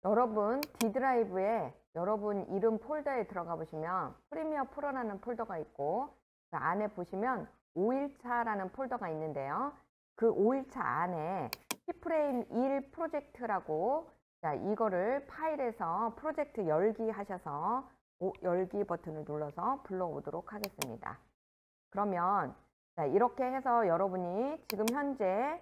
여러분 D 드라이브에 여러분 이름 폴더에 들어가 보시면 프리미어 프로라는 폴더가 있고 그 안에 보시면 5일차라는 폴더가 있는데요. 그 5일차 안에 키프레임 1 프로젝트라고 이거를 파일에서 프로젝트 열기 하셔서 열기 버튼을 눌러서 불러오도록 하겠습니다. 그러면 이렇게 해서 여러분이 지금 현재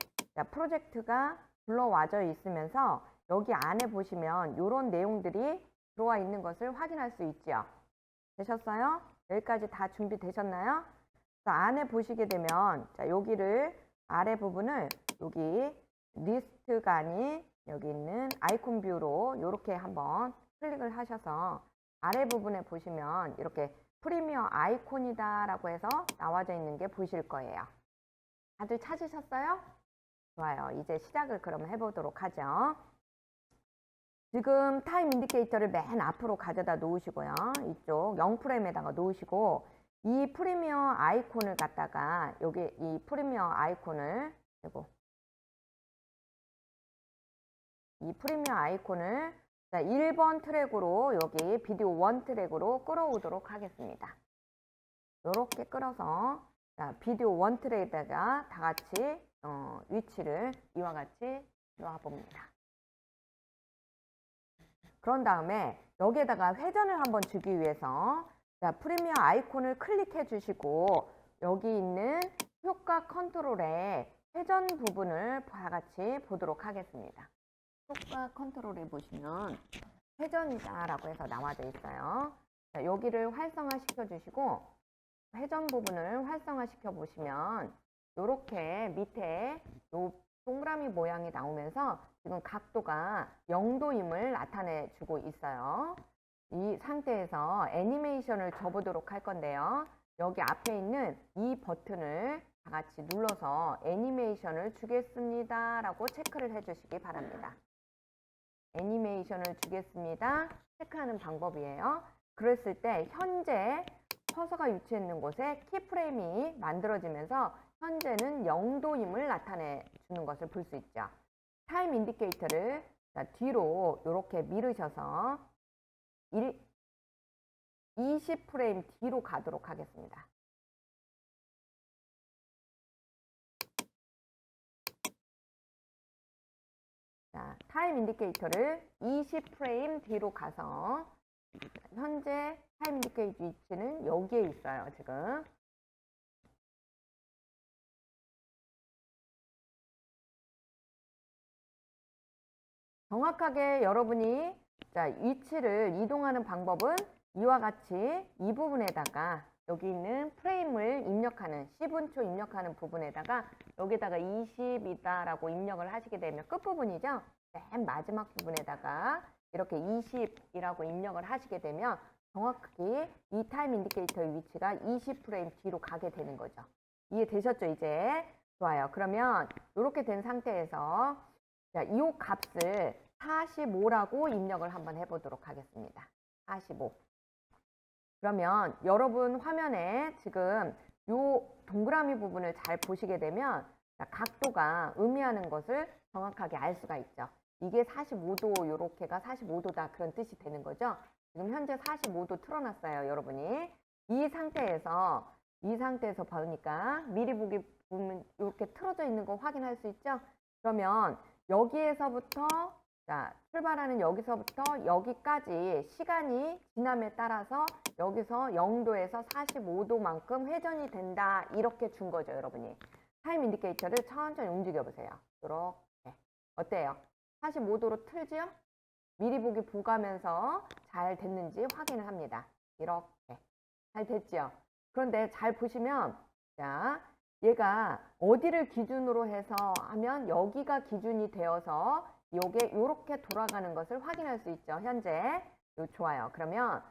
프로젝트가 불러와져 있으면서 여기 안에 보시면 이런 내용들이 들어와 있는 것을 확인할 수 있죠. 되셨어요? 여기까지 다 준비되셨나요? 안에 보시게 되면 여기를 아래 부분을 여기 리스트가 아닌 여기 있는 아이콘 뷰로 이렇게 한번 클릭을 하셔서 아래 부분에 보시면 이렇게 프리미어 아이콘이다 라고 해서 나와져 있는 게 보실 거예요. 다들 찾으셨어요? 좋아요. 이제 시작을 그럼 해보도록 하죠. 지금 타임 인디케이터를 맨 앞으로 가져다 놓으시고요. 이쪽 0프레임에다가 놓으시고 이 프리미어 아이콘을 갖다가 여기 이 프리미어 아이콘을 그리고 이 프리미어 아이콘을 1번 트랙으로 여기 비디오 1 트랙으로 끌어오도록 하겠습니다. 이렇게 끌어서 비디오 1 트랙에다가 다 같이 위치를 이와 같이 놓아 봅니다. 그런 다음에 여기에다가 회전을 한번 주기 위해서 프리미어 아이콘을 클릭해 주시고 여기 있는 효과 컨트롤의 회전 부분을 다 같이 보도록 하겠습니다. 효과 컨트롤에 보시면 회전이다 라고 해서 나와져 있어요. 여기를 활성화 시켜 주시고 회전 부분을 활성화 시켜 보시면 이렇게 밑에 요 동그라미 모양이 나오면서 지금 각도가 0도임을 나타내 주고 있어요. 이 상태에서 애니메이션을 줘보도록 할 건데요. 여기 앞에 있는 이 버튼을 다 같이 눌러서 애니메이션을 주겠습니다 라고 체크를 해 주시기 바랍니다. 애니메이션을 주겠습니다. 체크하는 방법이에요. 그랬을 때 현재 커서가 위치해 있는 곳에 키프레임이 만들어지면서 현재는 0도임을 나타내 주는 것을 볼 수 있죠. 타임 인디케이터를 뒤로 이렇게 미루셔서 20프레임 뒤로 가도록 하겠습니다. 타임 인디케이터를 20프레임 뒤로 가서 현재 타임 인디케이터 위치는 여기에 있어요. 지금 정확하게 여러분이 위치를 이동하는 방법은 이와 같이 이 부분에다가 여기 있는 프레임을 입력하는 10분초 입력하는 부분에다가 여기다가 20이다 라고 입력을 하시게 되면 끝부분이죠. 맨 마지막 부분에다가 이렇게 20이라고 입력을 하시게 되면 정확하게 이 타임 인디케이터의 위치가 20프레임 뒤로 가게 되는 거죠. 이해되셨죠? 이제 좋아요. 그러면 이렇게 된 상태에서 이 값을 45라고 입력을 한번 해보도록 하겠습니다. 45. 그러면 여러분 화면에 지금 이 동그라미 부분을 잘 보시게 되면 각도가 의미하는 것을 정확하게 알 수가 있죠. 이게 45도, 요렇게가 45도다 그런 뜻이 되는 거죠. 지금 현재 45도 틀어놨어요, 여러분이. 이 상태에서 보니까 미리 보기 보면 이렇게 틀어져 있는 거 확인할 수 있죠. 그러면 여기에서부터 출발하는 여기서부터 여기까지 시간이 지남에 따라서 여기서 0도에서 45도만큼 회전이 된다 이렇게 준 거죠, 여러분이. 타임 인디케이터를 천천히 움직여 보세요. 이렇게. 어때요? 45도로 틀지요? 미리 보기 보가면서 잘 됐는지 확인을 합니다. 이렇게. 잘 됐죠? 그런데 잘 보시면 얘가 어디를 기준으로 해서 하면 여기가 기준이 되어서 요게 요렇게 돌아가는 것을 확인할 수 있죠. 현재. 좋아요. 그러면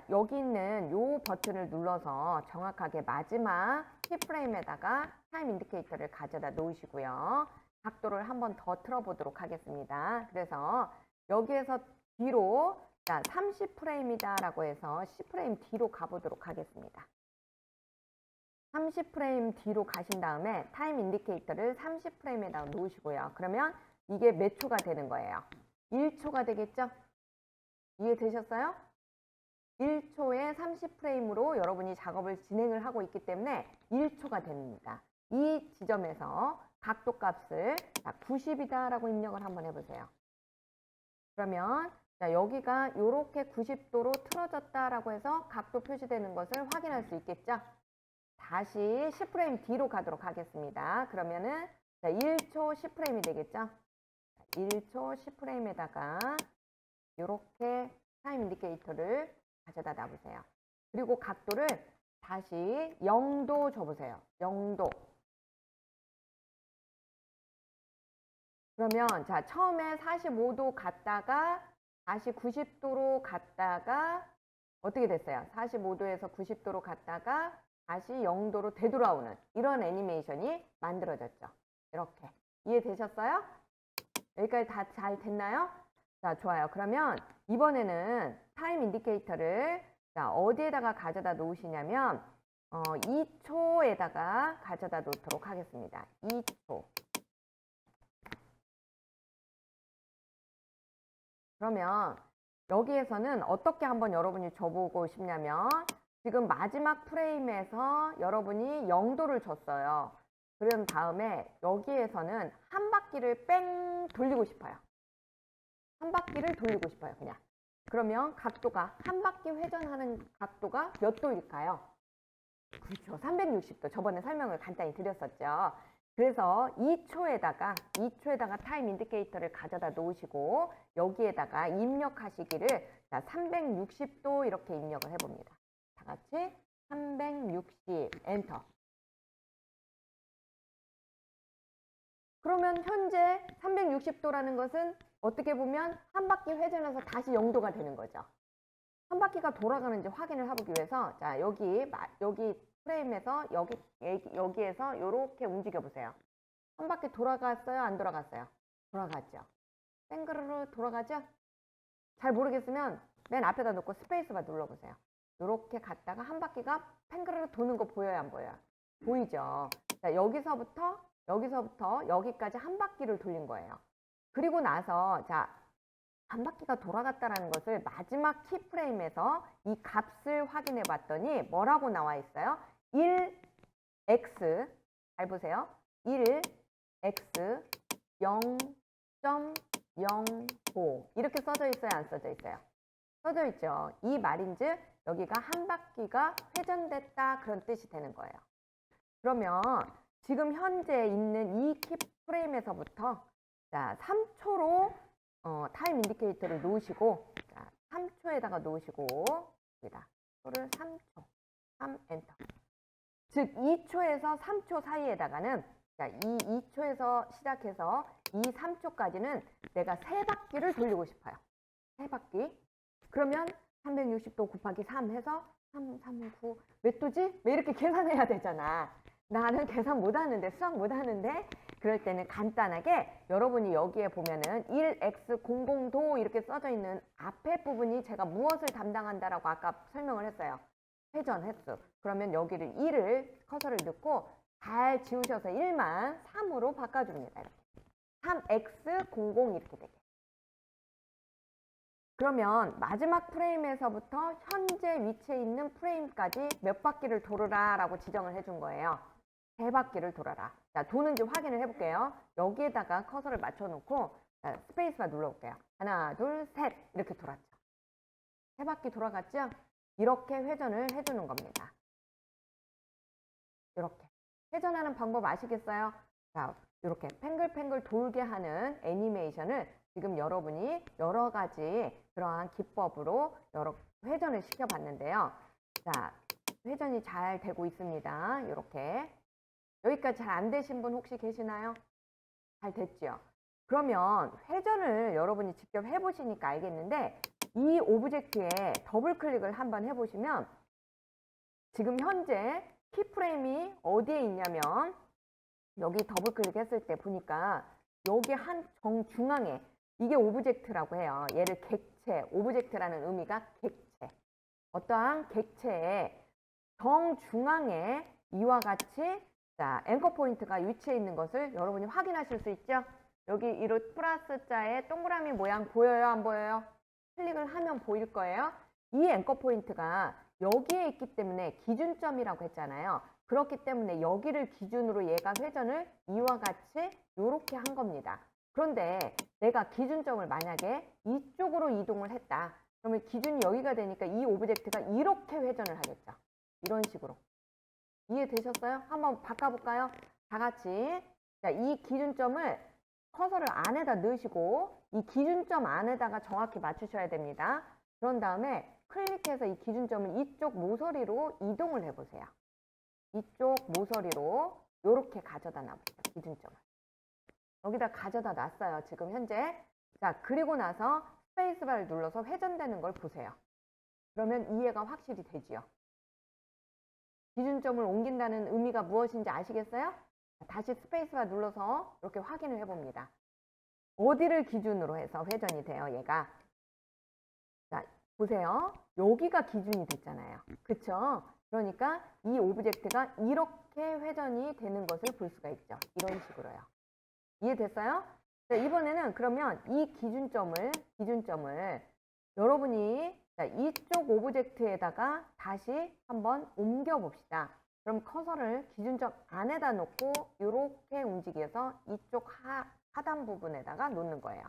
여기 있는 요 버튼을 눌러서 정확하게 마지막 키프레임에다가 타임 인디케이터를 가져다 놓으시고요. 각도를 한번 더 틀어보도록 하겠습니다. 그래서 여기에서 뒤로 30프레임이다 라고 해서 10프레임 뒤로 가보도록 하겠습니다. 30프레임 뒤로 가신 다음에 타임 인디케이터를 30프레임에다 놓으시고요. 그러면 이게 몇 초가 되는 거예요? 1초가 되겠죠? 이해되셨어요? 1초에 30프레임으로 여러분이 작업을 진행을 하고 있기 때문에 1초가 됩니다. 이 지점에서 각도 값을 90이다 라고 입력을 한번 해보세요. 그러면 자, 여기가 이렇게 90도로 틀어졌다라고 해서 각도 표시되는 것을 확인할 수 있겠죠? 다시 10프레임 뒤로 가도록 하겠습니다. 그러면은 자, 1초 10프레임이 되겠죠? 1초 10프레임에다가 이렇게 타임 인디케이터를 가져다 놔보세요. 그리고 각도를 다시 0도 줘보세요. 0도. 그러면 자, 처음에 45도 갔다가 다시 90도로 갔다가 어떻게 됐어요? 45도에서 90도로 갔다가 다시 0도로 되돌아오는 이런 애니메이션이 만들어졌죠. 이렇게. 이해되셨어요? 여기까지 다 잘 됐나요? 자, 좋아요. 그러면 이번에는 타임 인디케이터를 자, 어디에다가 가져다 놓으시냐면 2초에다가 가져다 놓도록 하겠습니다. 2초. 그러면 여기에서는 어떻게 한번 여러분이 줘보고 싶냐면 지금 마지막 프레임에서 여러분이 0도를 줬어요. 그런 다음에 여기에서는 한 바퀴를 뺑 돌리고 싶어요. 한 바퀴를 돌리고 싶어요. 그냥. 그러면 각도가 한 바퀴 회전하는 각도가 몇 도일까요? 그렇죠. 360도. 저번에 설명을 간단히 드렸었죠. 그래서 2초에다가 타임 인디케이터를 가져다 놓으시고 여기에다가 입력하시기를 자, 360도 이렇게 입력을 해봅니다. 다 같이 360 엔터. 그러면 현재 360도라는 것은 어떻게 보면 한 바퀴 회전해서 다시 0도가 되는 거죠. 한 바퀴가 돌아가는지 확인을 해보기 위해서 자, 여기 프레임에서 여기에서 이렇게 움직여 보세요. 한 바퀴 돌아갔어요? 안 돌아갔어요? 돌아갔죠. 땡그르르 돌아가죠? 잘 모르겠으면 맨 앞에다 놓고 스페이스바 눌러보세요. 이렇게 갔다가 한 바퀴가 팽그르르 도는 거 보여요? 안 보여요? 보이죠? 자, 여기서부터 여기까지 한 바퀴를 돌린 거예요. 그리고 나서 자, 한 바퀴가 돌아갔다라는 것을 마지막 키프레임에서 이 값을 확인해 봤더니 뭐라고 나와 있어요? 1x 잘 보세요. 1x 0.05 이렇게 써져 있어요? 안 써져 있어요? 써져 있죠. 이 말인즉 여기가 한 바퀴가 회전됐다 그런 뜻이 되는 거예요. 그러면 지금 현재 있는 이 키프레임에서부터 자, 3초로 타임 인디케이터를 놓으시고 자, 3초에다가 놓으시고 여기다 초를 3초 3 엔터. 즉 2초에서 3초 사이에다가는 자, 이 2초에서 시작해서 이 3초까지는 내가 3바퀴를 돌리고 싶어요. 3바퀴. 그러면 360도 곱하기 3 해서 3, 3, 9 몇 도지? 왜 이렇게 계산해야 되잖아. 나는 계산 못하는데 수학 못하는데 그럴 때는 간단하게 여러분이 여기에 보면은 1x00도 이렇게 써져 있는 앞에 부분이 제가 무엇을 담당한다라고 아까 설명을 했어요. 회전 횟수. 그러면 여기를 1을 커서를 넣고 잘 지우셔서 1만 3으로 바꿔줍니다. 이렇게. 3x00 이렇게 되게. 그러면 마지막 프레임에서부터 현재 위치에 있는 프레임까지 몇 바퀴를 돌으라 라고 지정을 해준 거예요. 3바퀴를 돌아라. 자, 도는지 확인을 해볼게요. 여기에다가 커서를 맞춰놓고 자, 스페이스바 눌러볼게요. 하나, 둘, 셋 이렇게 돌았죠. 3바퀴 돌아갔죠? 이렇게 회전을 해주는 겁니다. 이렇게. 회전하는 방법 아시겠어요? 자, 이렇게 팽글팽글 돌게 하는 애니메이션을 지금 여러분이 여러 가지 그러한 기법으로 회전을 시켜봤는데요. 자, 회전이 잘 되고 있습니다. 이렇게. 여기까지 잘 안 되신 분 혹시 계시나요? 잘 됐죠? 그러면 회전을 여러분이 직접 해보시니까 알겠는데 이 오브젝트에 더블 클릭을 한번 해보시면 지금 현재 키프레임이 어디에 있냐면 여기 더블 클릭했을 때 보니까 여기 한 정중앙에 이게 오브젝트라고 해요. 얘를 객체, 오브젝트라는 의미가 객체. 어떠한 객체의 정중앙에 이와 같이 자, 앵커 포인트가 위치해 있는 것을 여러분이 확인하실 수 있죠? 여기 이로 플러스 자의 동그라미 모양 보여요? 안 보여요? 클릭을 하면 보일 거예요. 이 앵커 포인트가 여기에 있기 때문에 기준점이라고 했잖아요. 그렇기 때문에 여기를 기준으로 얘가 회전을 이와 같이 이렇게 한 겁니다. 그런데 내가 기준점을 만약에 이쪽으로 이동을 했다. 그러면 기준이 여기가 되니까 이 오브젝트가 이렇게 회전을 하겠죠. 이런 식으로. 이해되셨어요? 한번 바꿔볼까요? 다 같이. 자, 이 기준점을 커서를 안에다 넣으시고 이 기준점 안에다가 정확히 맞추셔야 됩니다. 그런 다음에 클릭해서 이 기준점을 이쪽 모서리로 이동을 해보세요. 이쪽 모서리로 이렇게 가져다 놔보세요. 기준점을. 여기다 가져다 놨어요. 지금 현재. 자, 그리고 나서 스페이스바를 눌러서 회전되는 걸 보세요. 그러면 이해가 확실히 되지요. 기준점을 옮긴다는 의미가 무엇인지 아시겠어요? 다시 스페이스바 눌러서 이렇게 확인을 해봅니다. 어디를 기준으로 해서 회전이 돼요, 얘가? 자, 보세요. 여기가 기준이 됐잖아요. 그쵸? 그러니까 이 오브젝트가 이렇게 회전이 되는 것을 볼 수가 있죠. 이런 식으로요. 이해됐어요? 자, 이번에는 그러면 이 기준점을 여러분이 이쪽 오브젝트에다가 다시 한번 옮겨 봅시다. 그럼 커서를 기준점 안에다 놓고 이렇게 움직여서 이쪽 하단 부분에다가 놓는 거예요.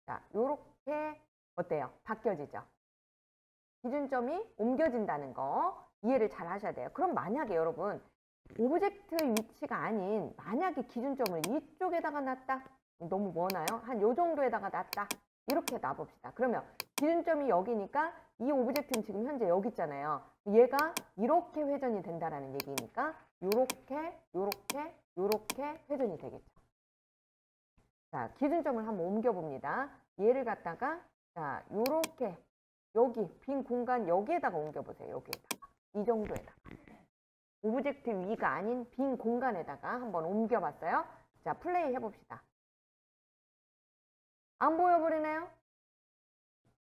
자, 이렇게 어때요? 바뀌어지죠? 기준점이 옮겨진다는 거 이해를 잘 하셔야 돼요. 그럼 만약에 여러분 오브젝트 위치가 아닌 만약에 기준점을 이쪽에다가 놨다. 너무 머나요? 한 요 정도에다가 놨다. 이렇게 놔봅시다. 그러면 기준점이 여기니까 이 오브젝트는 지금 현재 여기 있잖아요. 얘가 이렇게 회전이 된다라는 얘기니까 요렇게 회전이 되겠죠. 자, 기준점을 한번 옮겨봅니다. 얘를 갖다가 자, 요렇게 여기 빈 공간 여기에다가 옮겨보세요. 여기에다가. 이 정도에다가. 오브젝트 위가 아닌 빈 공간에다가 한번 옮겨봤어요. 자, 플레이 해봅시다. 안 보여버리네요?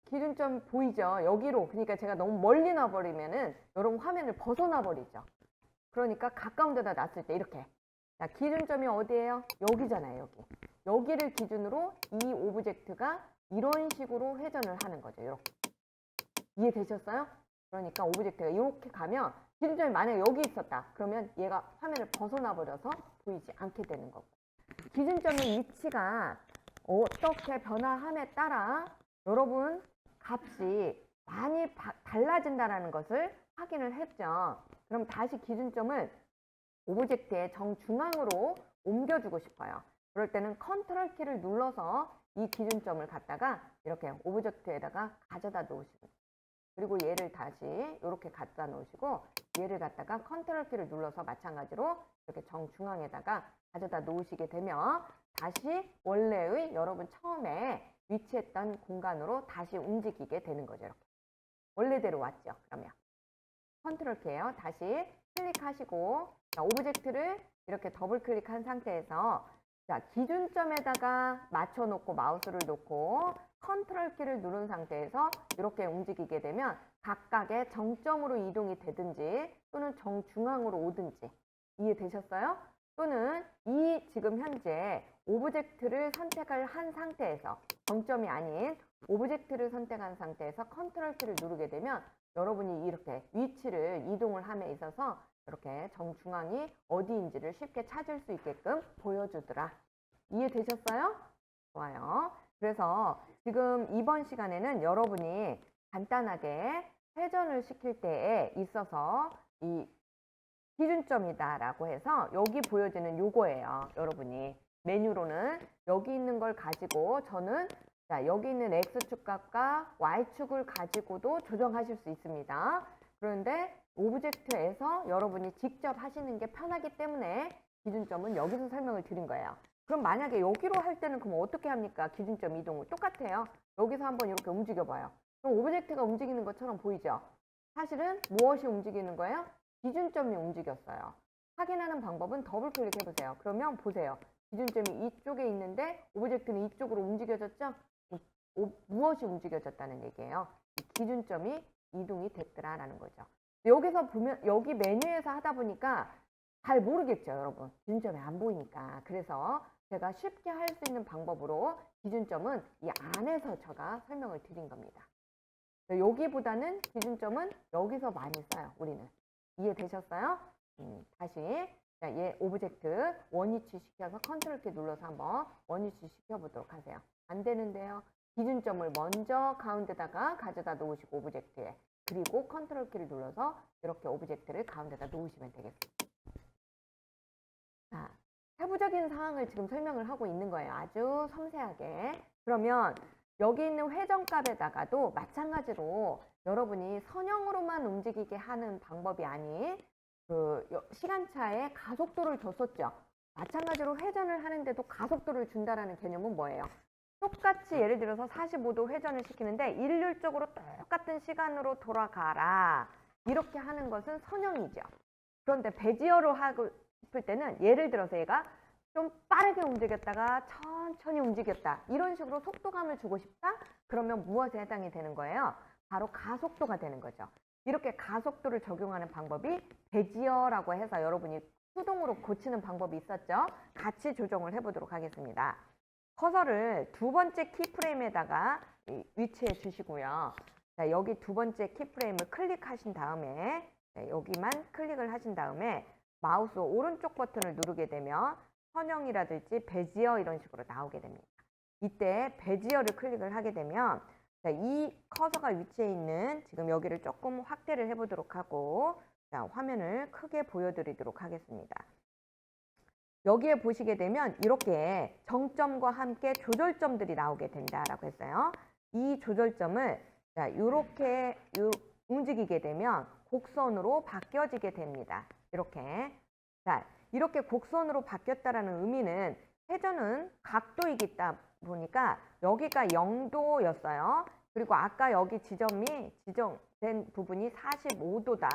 기준점 보이죠? 여기로. 그러니까 제가 너무 멀리 놔버리면은 여러분 화면을 벗어나버리죠. 그러니까 가까운 데다 놨을 때 이렇게. 자, 기준점이 어디예요? 여기잖아요, 여기. 여기를 기준으로 이 오브젝트가 이런 식으로 회전을 하는 거죠. 이렇게. 이해되셨어요? 그러니까 오브젝트가 이렇게 가면 기준점이 만약에 여기 있었다. 그러면 얘가 화면을 벗어나 버려서 보이지 않게 되는 거고. 기준점의 위치가 어떻게 변화함에 따라 여러분 값이 많이 달라진다는 것을 확인을 했죠. 그럼 다시 기준점을 오브젝트의 정중앙으로 옮겨주고 싶어요. 그럴 때는 컨트롤 키를 눌러서 이 기준점을 갖다가 이렇게 오브젝트에다가 가져다 놓으시고 그리고 얘를 다시 이렇게 갖다 놓으시고 얘를 갖다가 컨트롤 키를 눌러서 마찬가지로 이렇게 정중앙에다가 가져다 놓으시게 되면 다시 원래의 여러분 처음에 위치했던 공간으로 다시 움직이게 되는 거죠. 이렇게. 원래대로 왔죠. 그러면 컨트롤 키예요. 다시 클릭하시고 자, 오브젝트를 이렇게 더블 클릭한 상태에서 자, 기준점에다가 맞춰놓고 마우스를 놓고 컨트롤 키를 누른 상태에서 이렇게 움직이게 되면 각각의 정점으로 이동이 되든지 또는 정중앙으로 오든지 이해되셨어요? 또는 이 지금 현재 오브젝트를 선택을 한 상태에서 정점이 아닌 오브젝트를 선택한 상태에서 컨트롤 키를 누르게 되면 여러분이 이렇게 위치를 이동을 함에 있어서 이렇게 정중앙이 어디인지를 쉽게 찾을 수 있게끔 보여주더라. 이해되셨어요? 좋아요. 그래서 지금 이번 시간에는 여러분이 간단하게 회전을 시킬 때에 있어서 이 기준점이다 라고 해서 여기 보여지는 요거예요. 여러분이 메뉴로는 여기 있는 걸 가지고 저는 자, 여기 있는 X축 값과 Y축을 가지고도 조정하실 수 있습니다. 그런데 오브젝트에서 여러분이 직접 하시는 게 편하기 때문에 기준점은 여기서 설명을 드린 거예요. 그럼 만약에 여기로 할 때는 그럼 어떻게 합니까? 기준점 이동을 똑같아요. 여기서 한번 이렇게 움직여 봐요. 그럼 오브젝트가 움직이는 것처럼 보이죠? 사실은 무엇이 움직이는 거예요? 기준점이 움직였어요. 확인하는 방법은 더블 클릭해 보세요. 그러면 보세요. 기준점이 이쪽에 있는데 오브젝트는 이쪽으로 움직여졌죠? 무엇이 움직여졌다는 얘기예요. 기준점이 이동이 됐더라라는 거죠. 여기서 보면 여기 메뉴에서 하다 보니까 잘 모르겠죠, 여러분. 기준점이 안 보이니까. 그래서 제가 쉽게 할 수 있는 방법으로 기준점은 이 안에서 제가 설명을 드린 겁니다. 여기보다는 기준점은 여기서 많이 써요. 우리는. 이해되셨어요? 다시 얘 오브젝트 원위치 시켜서 컨트롤 키 눌러서 한번 원위치 시켜보도록 하세요. 안 되는데요. 기준점을 먼저 가운데다가 가져다 놓으시고 오브젝트에, 그리고 컨트롤 키를 눌러서 이렇게 오브젝트를 가운데다 놓으시면 되겠습니다. 자, 세부적인 사항을 지금 설명을 하고 있는 거예요. 아주 섬세하게. 그러면 여기 있는 회전값에다가도 마찬가지로 여러분이 선형으로만 움직이게 하는 방법이 아닌 그 시간차에 가속도를 줬었죠. 마찬가지로 회전을 하는데도 가속도를 준다라는 개념은 뭐예요? 똑같이 예를 들어서 45도 회전을 시키는데 일률적으로 똑같은 시간으로 돌아가라. 이렇게 하는 것은 선형이죠. 그런데 베지어로 하고 싶을 때는 예를 들어서 얘가 좀 빠르게 움직였다가 천천히 움직였다. 이런 식으로 속도감을 주고 싶다? 그러면 무엇에 해당이 되는 거예요? 바로 가속도가 되는 거죠. 이렇게 가속도를 적용하는 방법이 베지어라고 해서 여러분이 수동으로 고치는 방법이 있었죠. 같이 조정을 해보도록 하겠습니다. 커서를 두 번째 키프레임에다가 위치해 주시고요. 자, 여기 두 번째 키프레임을 클릭하신 다음에 여기만 클릭을 하신 다음에 마우스 오른쪽 버튼을 누르게 되면 선형이라든지 베지어 이런 식으로 나오게 됩니다. 이때 베지어를 클릭을 하게 되면 자, 이 커서가 위치해 있는 지금 여기를 조금 확대를 해보도록 하고 자, 화면을 크게 보여드리도록 하겠습니다. 여기에 보시게 되면 이렇게 정점과 함께 조절점들이 나오게 된다라고 했어요. 이 조절점을 자, 이렇게 움직이게 되면 곡선으로 바뀌어지게 됩니다. 이렇게. 자, 이렇게 곡선으로 바뀌었다라는 의미는 회전은 각도이기다 보니까 여기가 0도였어요. 그리고 아까 여기 지점이 지정된 부분이 45도다.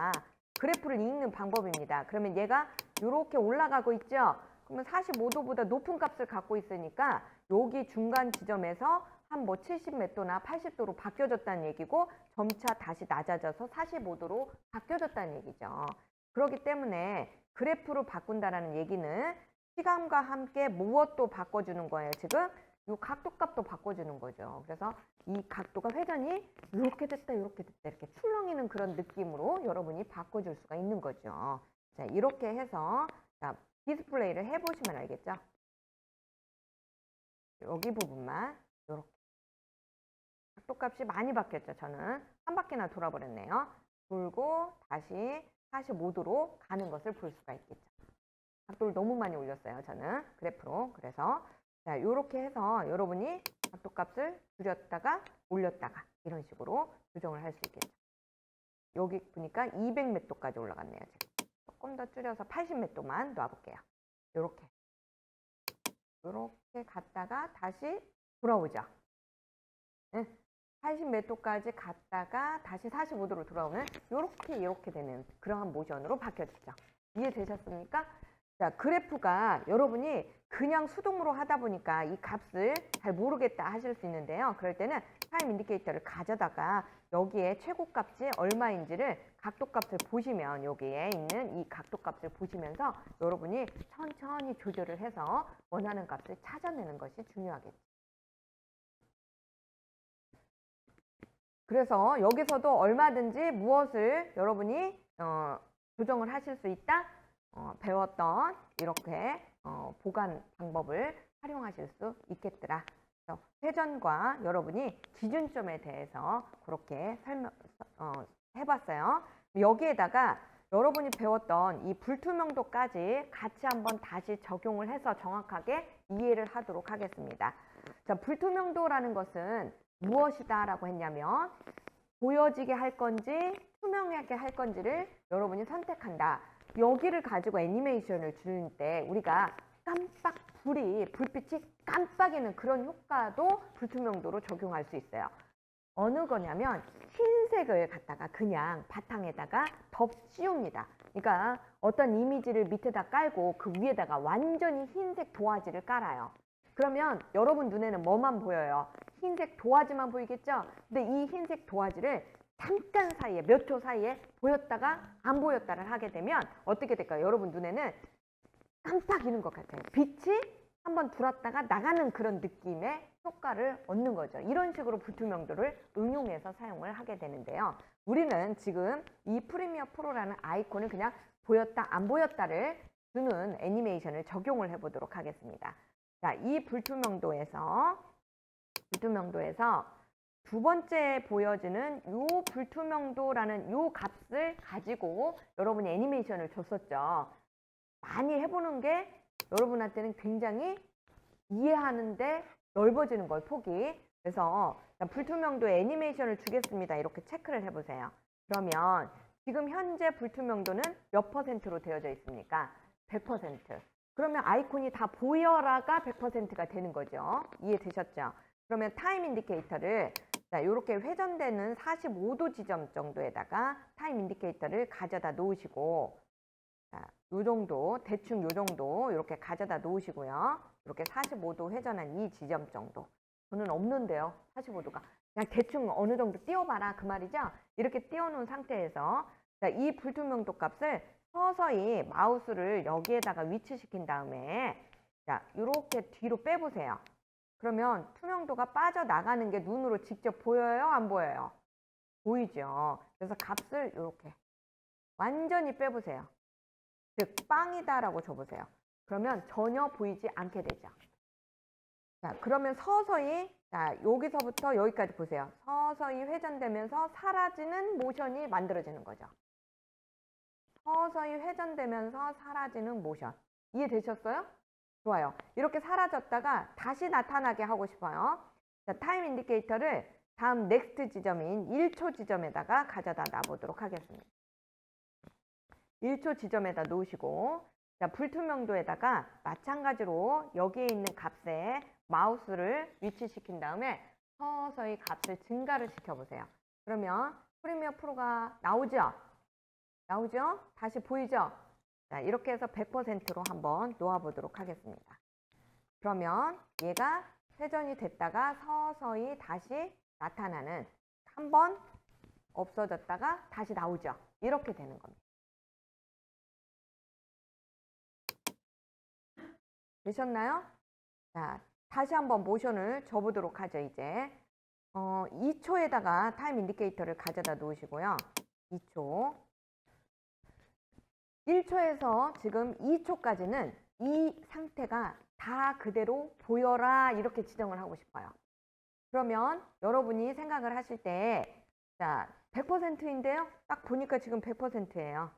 그래프를 읽는 방법입니다. 그러면 얘가 이렇게 올라가고 있죠. 그러면 45도보다 높은 값을 갖고 있으니까 여기 중간 지점에서 한 뭐 70몇 도나 80도로 바뀌어졌다는 얘기고 점차 다시 낮아져서 45도로 바뀌어졌다는 얘기죠. 그렇기 때문에 그래프로 바꾼다라는 얘기는 시간과 함께 무엇도 바꿔주는 거예요. 지금 이 각도값도 바꿔주는 거죠. 그래서 이 각도가 회전이 이렇게 됐다 이렇게 됐다 이렇게 출렁이는 그런 느낌으로 여러분이 바꿔줄 수가 있는 거죠. 자, 이렇게 해서 자, 디스플레이를 해보시면 알겠죠. 여기 부분만 이렇게 각도값이 많이 바뀌었죠. 저는 한 바퀴나 돌아버렸네요. 돌고 다시 45도로 가는 것을 볼 수가 있겠죠. 각도를 너무 많이 올렸어요. 저는 그래프로. 그래서 자, 이렇게 해서 여러분이 각도값을 줄였다가 올렸다가 이런 식으로 조정을 할 수 있겠죠. 여기 보니까 200 몇 도까지 올라갔네요. 지금. 조금 더 줄여서 80 몇 도만 놔볼게요. 이렇게 갔다가 다시 돌아오죠. 네. 80 몇 도까지 갔다가 다시 45도로 돌아오면 이렇게 되는 그러한 모션으로 바뀌어지죠. 이해되셨습니까? 자, 그래프가 여러분이 그냥 수동으로 하다 보니까 이 값을 잘 모르겠다 하실 수 있는데요. 그럴 때는 타임 인디케이터를 가져다가 여기에 최고값이 얼마인지를 각도값을 보시면 여기에 있는 이 각도값을 보시면서 여러분이 천천히 조절을 해서 원하는 값을 찾아내는 것이 중요하겠죠. 그래서 여기서도 얼마든지 무엇을 여러분이 조정을 하실 수 있다. 배웠던 이렇게 보관 방법을 활용하실 수 있겠더라. 그래서 회전과 여러분이 기준점에 대해서 그렇게 해봤어요. 여기에다가 여러분이 배웠던 이 불투명도까지 같이 한번 다시 적용을 해서 정확하게 이해를 하도록 하겠습니다. 자, 불투명도라는 것은 무엇이다 라고 했냐면 보여지게 할 건지 투명하게 할 건지를 여러분이 선택한다. 여기를 가지고 애니메이션을 줄 때 우리가 깜빡 불빛이 깜빡이는 그런 효과도 불투명도로 적용할 수 있어요. 어느 거냐면 흰색을 갖다가 그냥 바탕에다가 덮씌웁니다. 그러니까 어떤 이미지를 밑에다 깔고 그 위에다가 완전히 흰색 도화지를 깔아요. 그러면 여러분 눈에는 뭐만 보여요? 흰색 도화지만 보이겠죠? 근데 이 흰색 도화지를 잠깐 사이에 몇 초 사이에 보였다가 안 보였다를 하게 되면 어떻게 될까요? 여러분 눈에는 깜빡이는 것 같아요. 빛이 한번 들었다가 나가는 그런 느낌의 효과를 얻는 거죠. 이런 식으로 불투명도를 응용해서 사용을 하게 되는데요. 우리는 지금 이 프리미어 프로라는 아이콘을 그냥 보였다 안 보였다를 주는 애니메이션을 적용을 해보도록 하겠습니다. 자, 이 불투명도에서 두 번째 보여지는 요 불투명도라는 요 값을 가지고 여러분이 애니메이션을 줬었죠. 많이 해보는 게 여러분한테는 굉장히 이해하는데 넓어지는 걸 폭이. 그래서 불투명도 애니메이션을 주겠습니다. 이렇게 체크를 해보세요. 그러면 지금 현재 불투명도는 몇 %로 되어져 있습니까? 100%. 그러면 아이콘이 다 보여라가 100%가 되는 거죠. 이해되셨죠? 그러면 타임 인디케이터를 자, 이렇게 회전되는 45도 지점 정도에다가 타임 인디케이터를 가져다 놓으시고, 자, 요 정도, 대충 요 정도 이렇게 가져다 놓으시고요. 이렇게 45도 회전한 이 지점 정도. 저는 없는데요. 45도가. 그냥 대충 어느 정도 띄워봐라 그 말이죠. 이렇게 띄워놓은 상태에서 자, 이 불투명도 값을 서서히 마우스를 여기에다가 위치시킨 다음에 자, 이렇게 뒤로 빼보세요. 그러면 투명도가 빠져나가는 게 눈으로 직접 보여요? 안 보여요? 보이죠? 그래서 값을 이렇게 완전히 빼보세요. 즉 빵이다라고 줘보세요. 그러면 전혀 보이지 않게 되죠. 자, 그러면 서서히 자, 여기서부터 여기까지 보세요. 서서히 회전되면서 사라지는 모션이 만들어지는 거죠. 서서히 회전되면서 사라지는 모션. 이해되셨어요? 좋아요. 이렇게 사라졌다가 다시 나타나게 하고 싶어요. 자, 타임 인디케이터를 다음 넥스트 지점인 1초 지점에다가 가져다 놔보도록 하겠습니다. 1초 지점에다 놓으시고 자, 불투명도에다가 마찬가지로 여기에 있는 값에 마우스를 위치시킨 다음에 서서히 값을 증가를 시켜보세요. 그러면 프리미어 프로가 나오죠? 나오죠? 다시 보이죠? 자, 이렇게 해서 100%로 한번 놓아보도록 하겠습니다. 그러면 얘가 회전이 됐다가 서서히 다시 나타나는, 한번 없어졌다가 다시 나오죠? 이렇게 되는 겁니다. 되셨나요? 자, 다시 한번 모션을 줘보도록 하죠, 이제. 2초에다가 타임 인디케이터를 가져다 놓으시고요. 2초. 1초에서 지금 2초까지는 이 상태가 다 그대로 보여라 이렇게 지정을 하고 싶어요. 그러면 여러분이 생각을 하실 때 자, 100%인데요. 딱 보니까 지금 100%예요.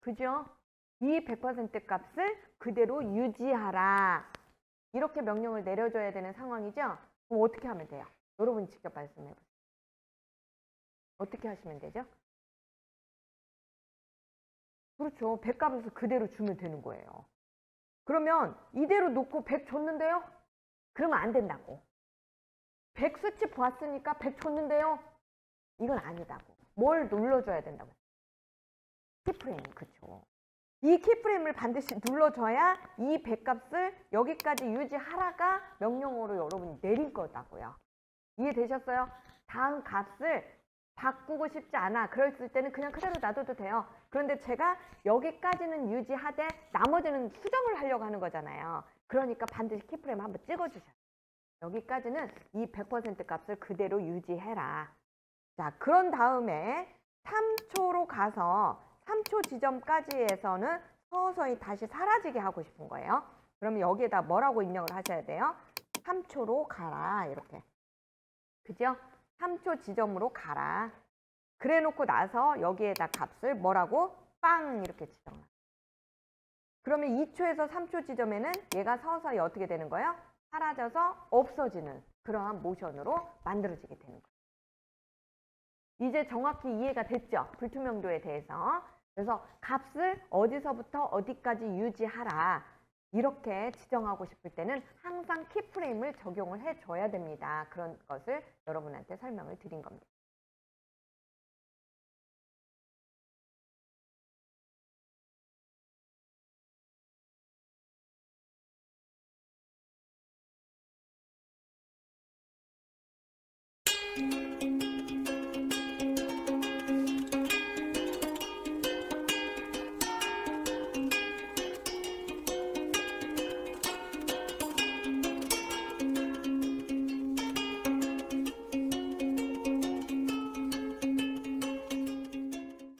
그죠? 이 100% 값을 그대로 유지하라. 이렇게 명령을 내려줘야 되는 상황이죠? 그럼 어떻게 하면 돼요? 여러분이 직접 말씀해 보세요. 어떻게 하시면 되죠? 그렇죠. 100값을 그대로 주면 되는 거예요. 그러면 이대로 놓고 100 줬는데요? 그러면 안 된다고. 100 수치 보았으니까 100 줬는데요? 이건 아니다고. 뭘 눌러줘야 된다고. 키프레임, 그쵸. 이 키프레임을 반드시 눌러줘야 이 100값을 여기까지 유지하라가 명령어로 여러분이 내린 거다고요. 이해되셨어요? 다음 값을 바꾸고 싶지 않아. 그랬을 때는 그냥 그대로 놔둬도 돼요. 그런데 제가 여기까지는 유지하되 나머지는 수정을 하려고 하는 거잖아요. 그러니까 반드시 키프레임 한번 찍어주셔요. 여기까지는 이 100% 값을 그대로 유지해라. 자, 그런 다음에 3초로 가서 3초 지점까지에서는 서서히 다시 사라지게 하고 싶은 거예요. 그러면 여기에다 뭐라고 입력을 하셔야 돼요? 3초로 가라. 이렇게. 그죠? 3초 지점으로 가라. 그래 놓고 나서 여기에다 값을 뭐라고? 빵! 이렇게 지정하. 그러면 2초에서 3초 지점에는 얘가 서서히 어떻게 되는 거예요? 사라져서 없어지는 그러한 모션으로 만들어지게 되는 거예요. 이제 정확히 이해가 됐죠? 불투명도에 대해서. 그래서 값을 어디서부터 어디까지 유지하라. 이렇게 지정하고 싶을 때는 항상 키프레임을 적용을 해줘야 됩니다. 그런 것을 여러분한테 설명을 드린 겁니다.